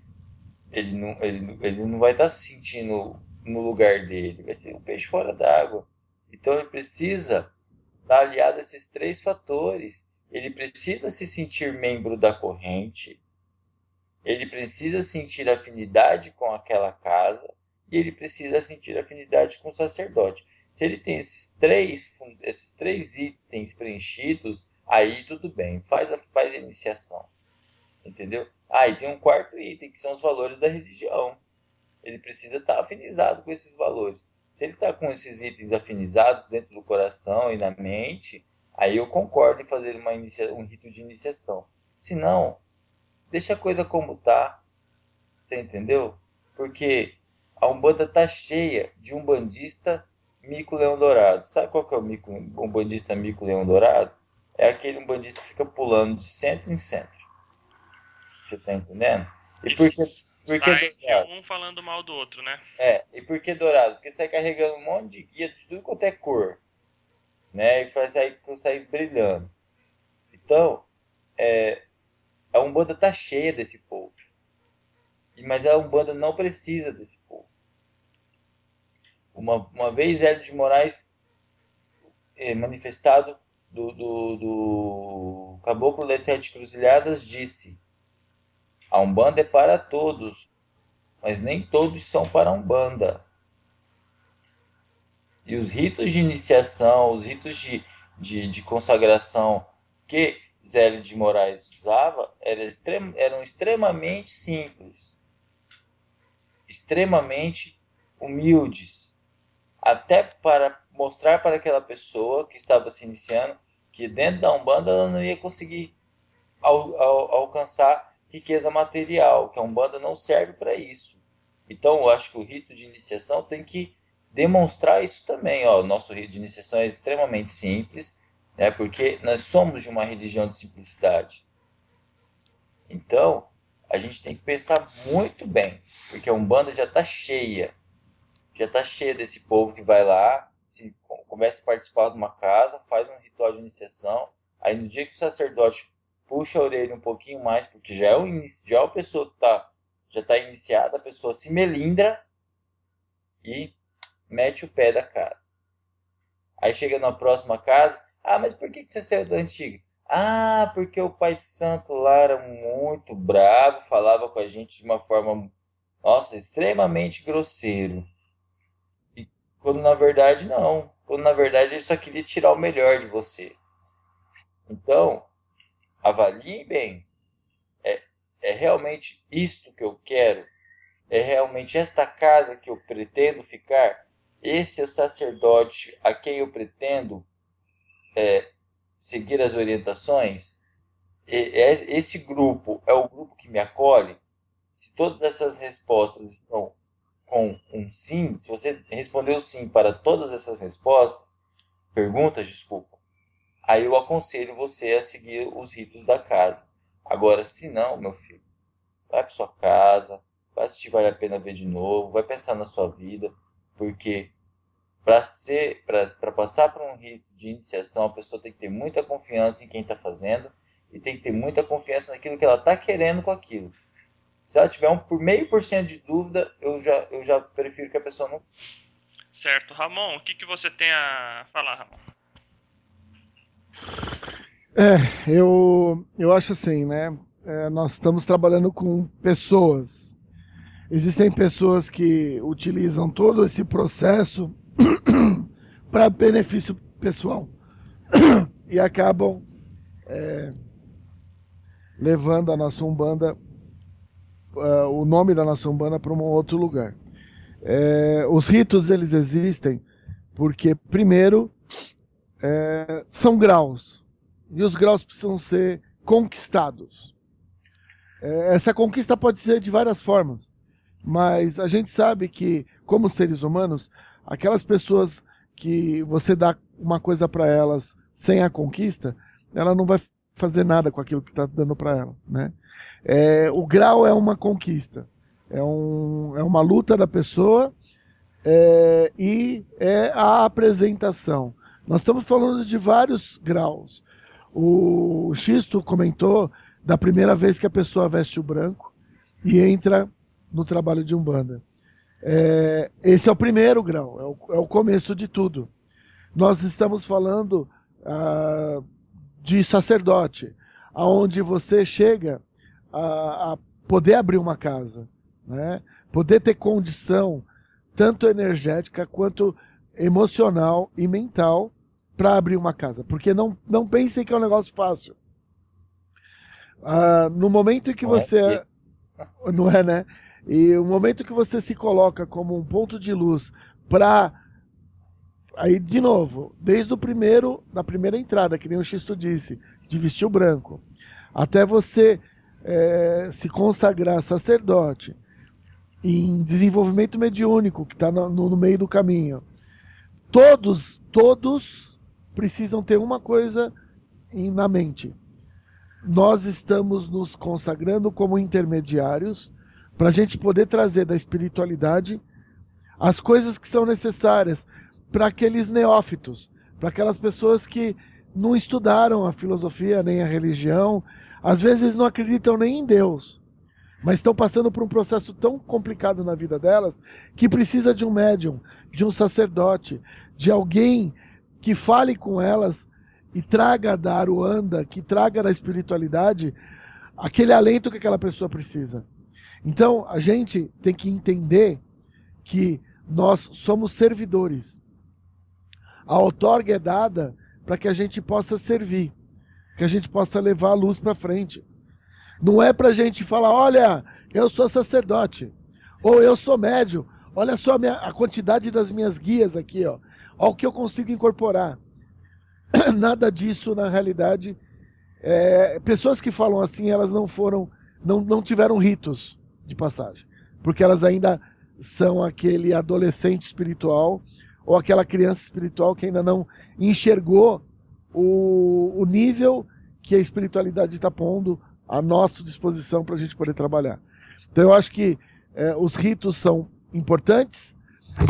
ele não vai estar se sentindo no lugar dele, vai ser um peixe fora d'água. Então ele precisa estar aliado a esses 3 fatores. Ele precisa se sentir membro da corrente, ele precisa sentir afinidade com aquela casa e ele precisa sentir afinidade com o sacerdote. Se ele tem esses três itens preenchidos, aí tudo bem, faz a iniciação. Entendeu? Ah, e tem um 4º item, que são os valores da religião. Ele precisa estar afinizado com esses valores. Se ele está com esses itens afinizados dentro do coração e na mente, aí eu concordo em fazer um rito de iniciação. Se não, deixa a coisa como está. Você entendeu? Porque a Umbanda está cheia de umbandista mico-leão dourado. Sabe qual que é o umbandista mico-leão dourado? É aquele umbandista que fica pulando de centro em centro. Você tá entendendo? E por que Sai dourado? um falando mal do outro, né? E por que dourado? Porque sai carregando um monte de guia de tudo quanto é cor, né? E faz sair brilhando. Então, a Umbanda tá cheia desse povo. Mas a Umbanda não precisa desse povo. Uma vez Hélio de Moraes, manifestado do Caboclo das Sete Cruzilhadas, disse: a Umbanda é para todos, mas nem todos são para a Umbanda. E os ritos de iniciação, os ritos de consagração que Zélio de Moraes usava eram extremamente simples, extremamente humildes, até para mostrar para aquela pessoa que estava se iniciando que dentro da Umbanda ela não ia conseguir alcançar riqueza material, que a Umbanda não serve para isso. Então eu acho que o rito de iniciação tem que demonstrar isso também. Ó, o nosso rito de iniciação é extremamente simples, né, porque nós somos de uma religião de simplicidade. Então, a gente tem que pensar muito bem, porque a Umbanda já está cheia desse povo que vai lá, começa a participar de uma casa, faz um ritual de iniciação, aí no dia que o sacerdote puxa a orelha um pouquinho mais, porque já é a pessoa que já está iniciada, a pessoa se melindra e mete o pé da casa. Aí chega na próxima casa, mas por que você saiu da antiga? Ah, porque o pai de santo lá era muito bravo, falava com a gente de uma forma, nossa, extremamente grosseiro. E quando na verdade não. Quando na verdade ele só queria tirar o melhor de você. Então, avalie bem. É, é realmente isto que eu quero? É realmente esta casa que eu pretendo ficar? Esse é o sacerdote a quem eu pretendo seguir as orientações? Esse grupo é o grupo que me acolhe? Se todas essas respostas estão com um sim, se você respondeu sim para todas essas perguntas, desculpa, aí eu aconselho você a seguir os ritos da casa. Agora, se não, meu filho, vai para sua casa, vai assistir Vale a Pena Ver de novo, vai pensar na sua vida, porque para passar por um rito de iniciação, a pessoa tem que ter muita confiança em quem está fazendo e tem que ter muita confiança naquilo que ela está querendo com aquilo. Se ela tiver por meio por cento de dúvida, eu já prefiro que a pessoa não. Certo. Ramon, o que você tem a falar, Ramon? Eu acho assim, né? Nós estamos trabalhando com pessoas. Existem pessoas que utilizam todo esse processo para benefício pessoal e acabam levando a nossa Umbanda, o nome da nossa Umbanda, para um outro lugar. Os ritos, eles existem porque, primeiro, são graus, e os graus precisam ser conquistados. Essa conquista pode ser de várias formas, mas a gente sabe que, como seres humanos, aquelas pessoas que você dá uma coisa para elas sem a conquista, ela não vai fazer nada com aquilo que está dando para ela, né? O grau é uma conquista, é uma luta da pessoa, e é a apresentação. Nós estamos falando de vários graus. O Xisto comentou da primeira vez que a pessoa veste o branco e entra no trabalho de Umbanda. Esse é o primeiro grau, é o começo de tudo. Nós estamos falando de sacerdote, aonde você chega a poder abrir uma casa, né? Poder ter condição, tanto energética quanto emocional e mental, para abrir uma casa. Porque não pensem que é um negócio fácil. No momento em que você... Não é, né? E o momento que você se coloca como um ponto de luz para... Aí, de novo, desde da primeira entrada, que nem o Xisto disse, de vestir o branco, até você se consagrar sacerdote, em desenvolvimento mediúnico, que está no meio do caminho. Todos precisam ter uma coisa na mente. Nós estamos nos consagrando como intermediários para a gente poder trazer da espiritualidade as coisas que são necessárias para aqueles neófitos, para aquelas pessoas que não estudaram a filosofia nem a religião, às vezes não acreditam nem em Deus, mas estão passando por um processo tão complicado na vida delas que precisa de um médium, de um sacerdote, de alguém que fale com elas e traga da Aruanda, que traga da espiritualidade aquele alento que aquela pessoa precisa. Então, a gente tem que entender que nós somos servidores. A outorga é dada para que a gente possa servir, que a gente possa levar a luz para frente. Não é para a gente falar, olha, eu sou sacerdote, ou eu sou médium, olha só a quantidade das minhas guias aqui, ó, olha o que eu consigo incorporar. Nada disso, na realidade. Pessoas que falam assim, elas não tiveram ritos de passagem, porque elas ainda são aquele adolescente espiritual ou aquela criança espiritual que ainda não enxergou o nível que a espiritualidade está pondo à nossa disposição para a gente poder trabalhar. Então eu acho que os ritos são importantes,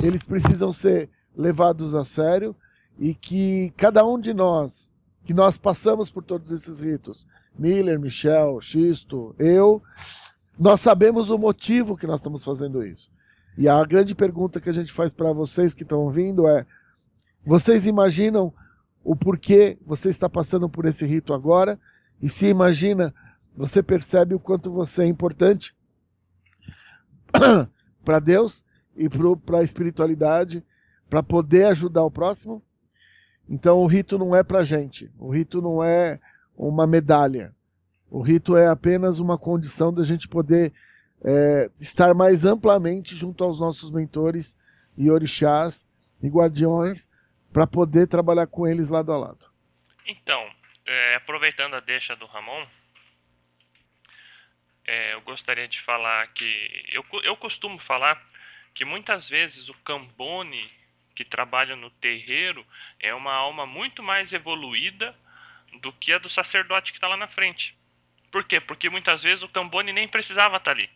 eles precisam ser levados a sério, e que cada um de nós, que nós passamos por todos esses ritos, Miller, Michel, Xisto, eu, nós sabemos o motivo que nós estamos fazendo isso. E a grande pergunta que a gente faz para vocês que estão ouvindo é: vocês imaginam o porquê você está passando por esse rito agora, e se imagina, você percebe o quanto você é importante para Deus e para a espiritualidade, para poder ajudar o próximo. Então o rito não é para gente, o rito não é uma medalha, o rito é apenas uma condição da gente poder estar mais amplamente junto aos nossos mentores e orixás e guardiões para poder trabalhar com eles lado a lado. Então, aproveitando a deixa do Ramon, eu gostaria de falar que eu costumo falar que muitas vezes o Cambone que trabalha no terreiro é uma alma muito mais evoluída do que a do sacerdote que está lá na frente. Por quê? Porque muitas vezes o Cambone nem precisava estar ali.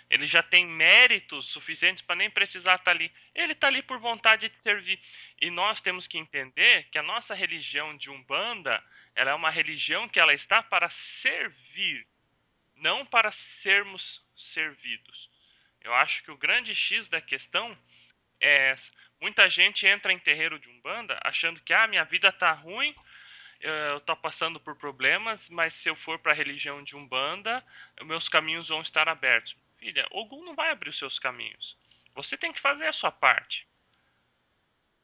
Ele já tem méritos suficientes para nem precisar estar ali. Ele está ali por vontade de servir. E nós temos que entender que a nossa religião de Umbanda, ela é uma religião que ela está para servir, não para sermos servidos. Eu acho que o grande X da questão é muita gente entra em terreiro de Umbanda achando que minha vida está ruim, eu estou passando por problemas, mas se eu for para a religião de Umbanda, meus caminhos vão estar abertos. Filha, Ogum não vai abrir os seus caminhos. Você tem que fazer a sua parte.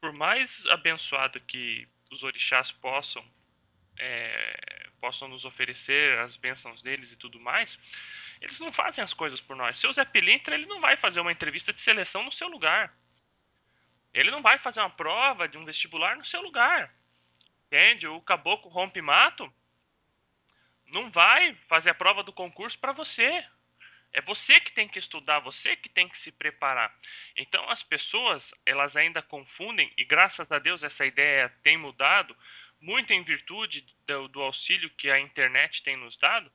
Por mais abençoado que os orixás possam nos oferecer as bênçãos deles e tudo mais, eles não fazem as coisas por nós. Seu Zé Pilintra, ele não vai fazer uma entrevista de seleção no seu lugar. Ele não vai fazer uma prova de um vestibular no seu lugar. Entende? O caboclo rompe-mato não vai fazer a prova do concurso para você. É você que tem que estudar, você que tem que se preparar. Então as pessoas, elas ainda confundem, e graças a Deus essa ideia tem mudado, muito em virtude do auxílio que a internet tem nos dado,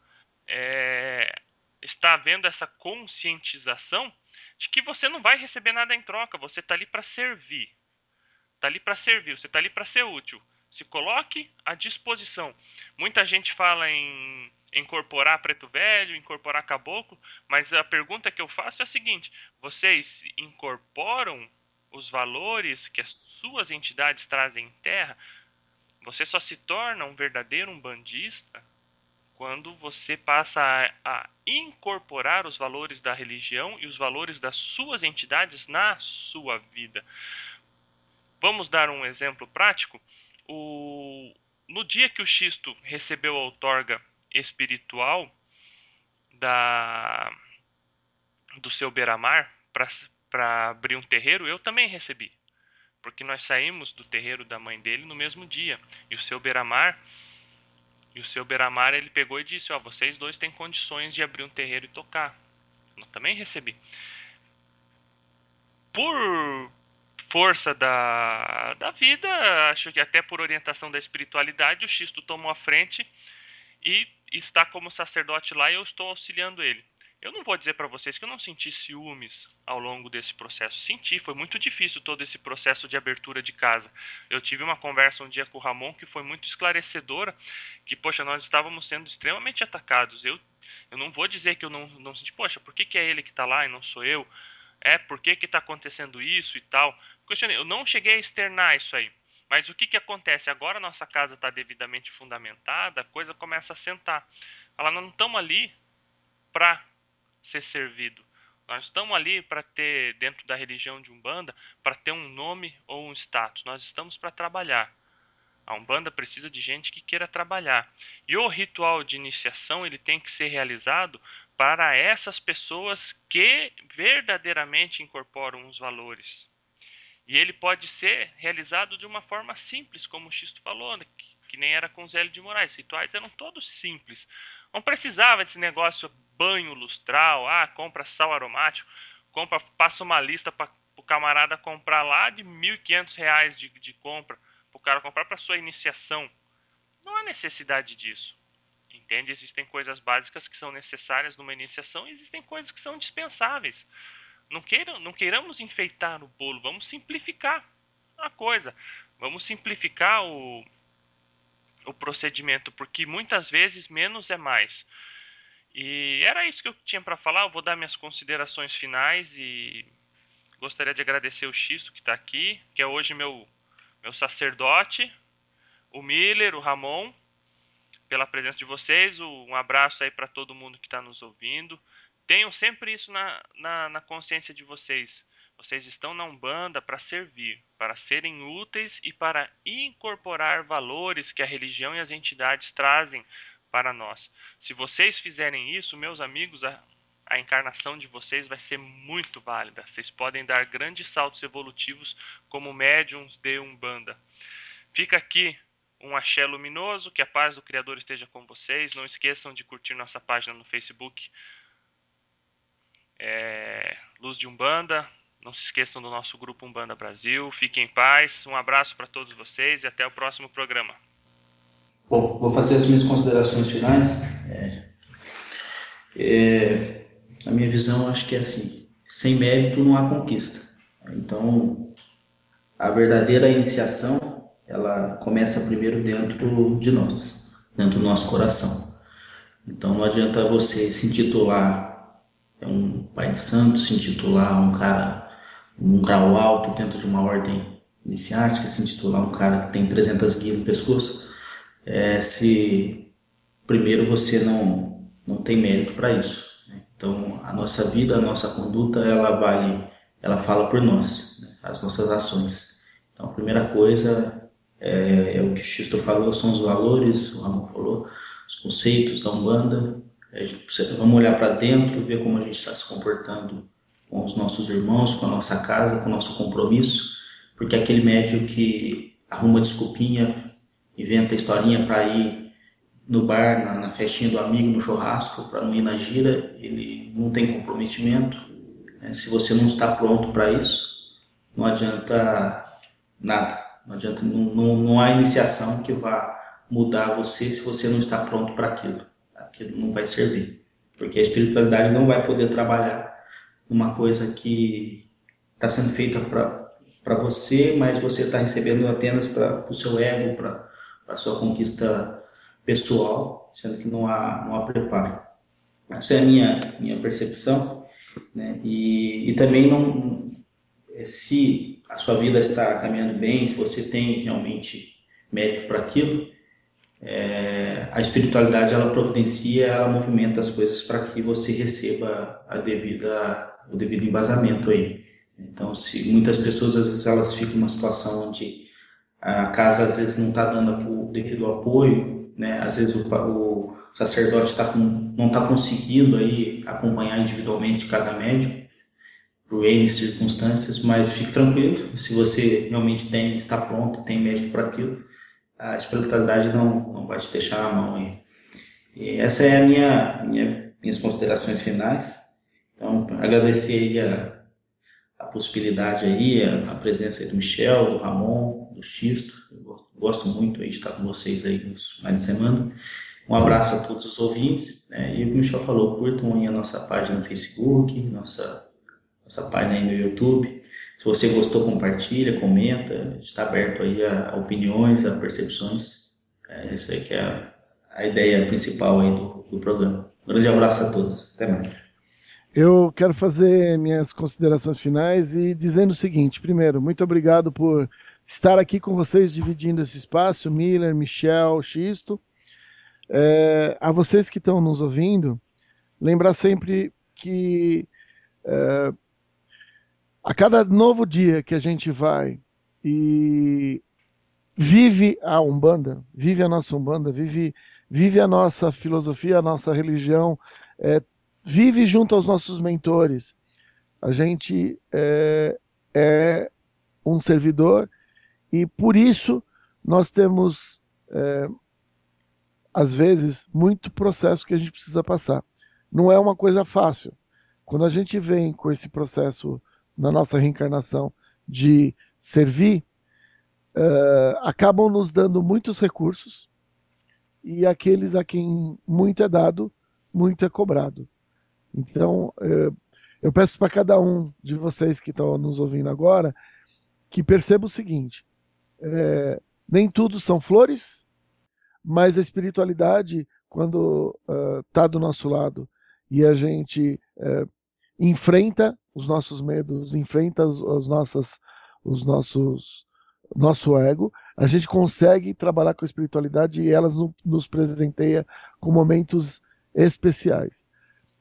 está havendo essa conscientização de que você não vai receber nada em troca, você está ali para servir. Está ali para servir, você está ali para ser útil. Se coloque à disposição. Muita gente fala em incorporar preto velho, incorporar caboclo, mas a pergunta que eu faço é a seguinte: vocês incorporam os valores que as suas entidades trazem em terra? Você só se torna um verdadeiro umbandista quando você passa a incorporar os valores da religião e os valores das suas entidades na sua vida. Vamos dar um exemplo prático. No dia que o Xisto recebeu a outorga espiritual do seu Beramar para abrir um terreiro, eu também recebi. Porque nós saímos do terreiro da mãe dele no mesmo dia. E o seu Beramar, ele pegou e disse: vocês dois têm condições de abrir um terreiro e tocar. Eu também recebi. Por força da vida, acho que até por orientação da espiritualidade, o Xisto tomou a frente e está como sacerdote lá e eu estou auxiliando ele. Eu não vou dizer para vocês que eu não senti ciúmes ao longo desse processo. Senti, foi muito difícil todo esse processo de abertura de casa. Eu tive uma conversa um dia com o Ramon que foi muito esclarecedora, que, poxa, nós estávamos sendo extremamente atacados. Eu não vou dizer que eu não senti, poxa, por que é ele que está lá e não sou eu? Por que está acontecendo isso e tal? Eu não cheguei a externar isso aí. Mas o que acontece? Agora a nossa casa está devidamente fundamentada, a coisa começa a sentar. Nós não estamos ali para ser servido. Nós estamos ali para ter, dentro da religião de Umbanda, para ter um nome ou um status. Nós estamos para trabalhar. A Umbanda precisa de gente que queira trabalhar. E o ritual de iniciação ele tem que ser realizado para essas pessoas que verdadeiramente incorporam os valores. E ele pode ser realizado de uma forma simples, como o Xisto falou, né? Que nem era com Zélio de Moraes. Os rituais eram todos simples. Não precisava desse negócio banho lustral, compra sal aromático, passa uma lista para o camarada comprar lá de R$ 1.500 de compra, para o cara comprar para sua iniciação. Não há necessidade disso. Entende? Existem coisas básicas que são necessárias numa iniciação e existem coisas que são dispensáveis. Não queiramos enfeitar o bolo, vamos simplificar a coisa. Vamos simplificar o procedimento, porque muitas vezes menos é mais. E era isso que eu tinha para falar. Eu vou dar minhas considerações finais e gostaria de agradecer o Xisto que está aqui, que é hoje meu sacerdote, o Miller, o Ramon, pela presença de vocês. Um abraço aí para todo mundo que está nos ouvindo. Tenham sempre isso na consciência de vocês. Vocês estão na Umbanda para servir, para serem úteis e para incorporar valores que a religião e as entidades trazem para nós. Se vocês fizerem isso, meus amigos, a encarnação de vocês vai ser muito válida. Vocês podem dar grandes saltos evolutivos como médiums de Umbanda. Fica aqui um axé luminoso, que a paz do Criador esteja com vocês. Não esqueçam de curtir nossa página no Facebook, Luz de Umbanda. Não se esqueçam do nosso grupo Umbanda Brasil. Fiquem em paz. Um abraço para todos vocês e até o próximo programa. Bom, vou fazer as minhas considerações finais. A minha visão, acho que é assim: sem mérito não há conquista. Então, a verdadeira iniciação, ela começa primeiro dentro de nós, dentro do nosso coração. Então, não adianta você se intitular um pai de santo, se intitular um cara, um grau alto dentro de uma ordem iniciática, se intitular um cara que tem 300 guias no pescoço, se primeiro você não tem mérito para isso. Então, a nossa vida, a nossa conduta, ela fala por nós, né? As nossas ações. Então, a primeira coisa é o que o Xisto falou, são os valores, o Ramon falou, os conceitos da Umbanda. Vamos olhar para dentro, ver como a gente está se comportando com os nossos irmãos, com a nossa casa, com o nosso compromisso, porque aquele médium que arruma desculpinha, inventa historinha para ir no bar, na festinha do amigo, no churrasco, para não ir na gira, ele não tem comprometimento, né? Se você não está pronto para isso, não adianta nada, não há iniciação que vá mudar você se você não está pronto para aquilo. Aquilo não vai servir, porque a espiritualidade não vai poder trabalhar numa coisa que está sendo feita para você, mas você está recebendo apenas para o seu ego, para a sua conquista pessoal, sendo que não há preparo. Essa é a minha percepção, né? E também se a sua vida está caminhando bem, se você tem realmente mérito para aquilo, a espiritualidade ela providencia, ela movimenta as coisas para que você receba o devido embasamento aí. Então, se muitas pessoas às vezes elas ficam numa situação onde a casa às vezes não está dando o devido apoio, né? Às vezes o sacerdote não está conseguindo aí acompanhar individualmente cada médium por N circunstâncias, mas fique tranquilo, se você realmente está pronto, tem mérito para aquilo, a espiritualidade não vai te deixar a mão aí. E essa é minhas considerações finais. Então, agradecer aí a possibilidade aí, a presença aí do Michel, do Ramon, do Xisto. Eu gosto muito aí de estar com vocês aí nos finais de semana. Um abraço a todos os ouvintes, né? E o que o Michel falou, curtam aí a nossa página no Facebook, nossa página aí no YouTube. Se você gostou, compartilha, comenta. A gente está aberto aí a opiniões, a percepções. Isso aí que é a ideia principal aí do programa. Um grande abraço a todos. Até mais. Eu quero fazer minhas considerações finais e dizendo o seguinte: primeiro, muito obrigado por estar aqui com vocês, dividindo esse espaço, Miller, Michel, Xisto. A vocês que estão nos ouvindo, lembrar sempre que a cada novo dia que a gente vai e vive a Umbanda, vive a nossa Umbanda, vive a nossa filosofia, a nossa religião, vive junto aos nossos mentores. A gente é um servidor e por isso nós temos, às vezes, muito processo que a gente precisa passar. Não é uma coisa fácil. Quando a gente vem com esse processo na nossa reencarnação de servir, acabam nos dando muitos recursos e aqueles a quem muito é dado, muito é cobrado. Então, eu peço para cada um de vocês que estão nos ouvindo agora que perceba o seguinte: nem tudo são flores, mas a espiritualidade, quando está do nosso lado e a gente enfrenta os nossos medos, enfrenta os nossos nosso ego, a gente consegue trabalhar com a espiritualidade e elas nos presenteia com momentos especiais.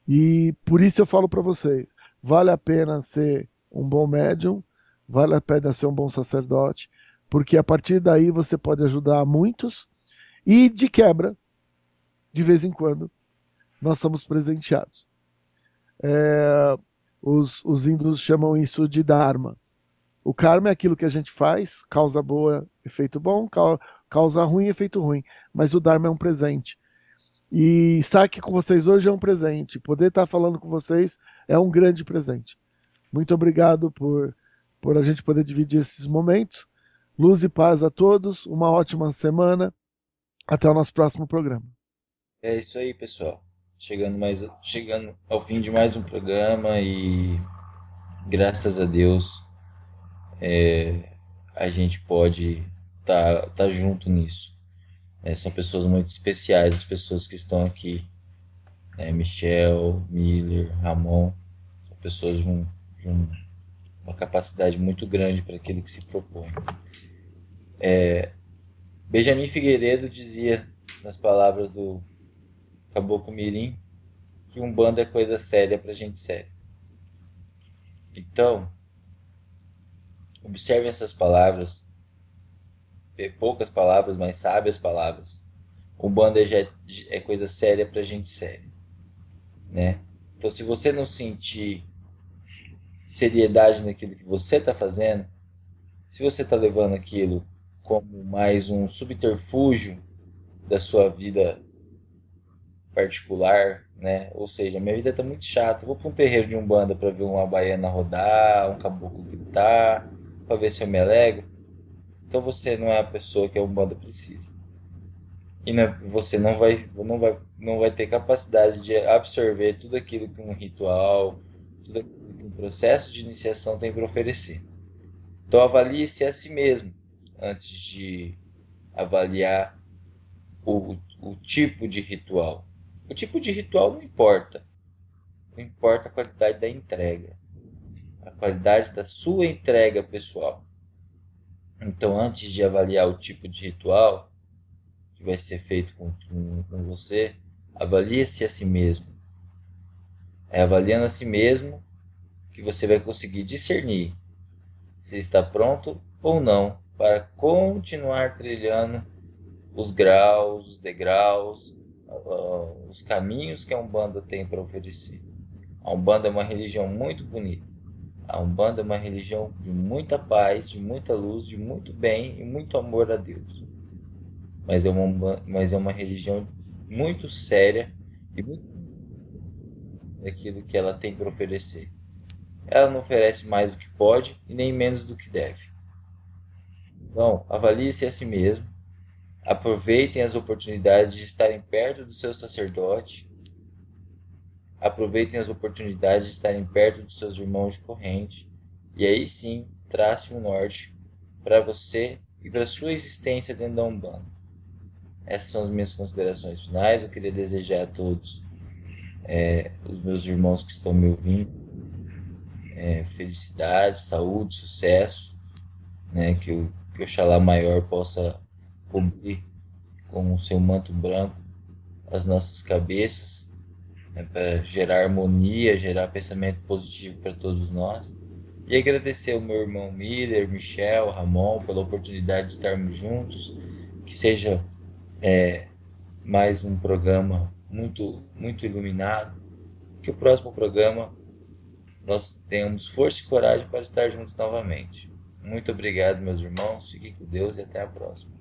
E por isso eu falo para vocês, vale a pena ser um bom médium, vale a pena ser um bom sacerdote, porque a partir daí você pode ajudar muitos e de quebra, de vez em quando, nós somos presenteados. Os hindus chamam isso de dharma. O karma é aquilo que a gente faz, causa boa, efeito bom, causa ruim, efeito ruim. Mas o dharma é um presente. E estar aqui com vocês hoje é um presente. Poder estar falando com vocês é um grande presente. Muito obrigado por a gente poder dividir esses momentos. Luz e paz a todos. Uma ótima semana. Até o nosso próximo programa. É isso aí, pessoal. Chegando ao fim de mais um programa e graças a Deus a gente pode tá junto nisso. São pessoas muito especiais, as pessoas que estão aqui. Michel, Miller, Ramon, são pessoas de uma capacidade muito grande para aquilo que se propõe. Benjamin Figueiredo dizia, nas palavras do Caboclo Mirim, que Umbanda é coisa séria para gente séria. Então, observem essas palavras, poucas palavras, mas sábias palavras. Umbanda é coisa séria para gente séria, né? Então, se você não sentir seriedade naquilo que você está fazendo, se você está levando aquilo como mais um subterfúgio da sua vida particular, né? Ou seja, minha vida está muito chata, vou para um terreiro de Umbanda para ver uma baiana rodar, um caboclo gritar, para ver se eu me alegro. Então você não é a pessoa que a Umbanda precisa. E você não vai ter capacidade de absorver tudo aquilo que um ritual, tudo aquilo que um processo de iniciação tem para oferecer. Então avalie-se a si mesmo antes de avaliar o tipo de ritual. O tipo de ritual não importa. Não importa a qualidade da entrega. A qualidade da sua entrega pessoal. Então, antes de avaliar o tipo de ritual que vai ser feito com você, avalie-se a si mesmo. É avaliando a si mesmo que você vai conseguir discernir se está pronto ou não para continuar trilhando os graus, os degraus, os caminhos que a Umbanda tem para oferecer. A Umbanda é uma religião muito bonita. A Umbanda é uma religião de muita paz, de muita luz, de muito bem e muito amor a Deus. Mas é uma religião muito séria e muito daquilo que ela tem para oferecer. Ela não oferece mais do que pode e nem menos do que deve. Então, avalie-se a si mesmo. Aproveitem as oportunidades de estarem perto do seu sacerdote. Aproveitem as oportunidades de estarem perto dos seus irmãos de corrente. E aí sim, trace um norte para você e para a sua existência dentro da Umbanda. Essas são as minhas considerações finais. Eu queria desejar a todos, os meus irmãos que estão me ouvindo, felicidade, saúde, sucesso, né? Que o Oxalá Maior possa cobrir com o seu manto branco as nossas cabeças, né, para gerar harmonia, gerar pensamento positivo para todos nós. E agradecer ao meu irmão Miller, Michel, Ramon, pela oportunidade de estarmos juntos. Que seja mais um programa muito, muito iluminado. Que o próximo programa nós tenhamos força e coragem para estar juntos novamente. Muito obrigado, meus irmãos. Fiquem com Deus e até a próxima.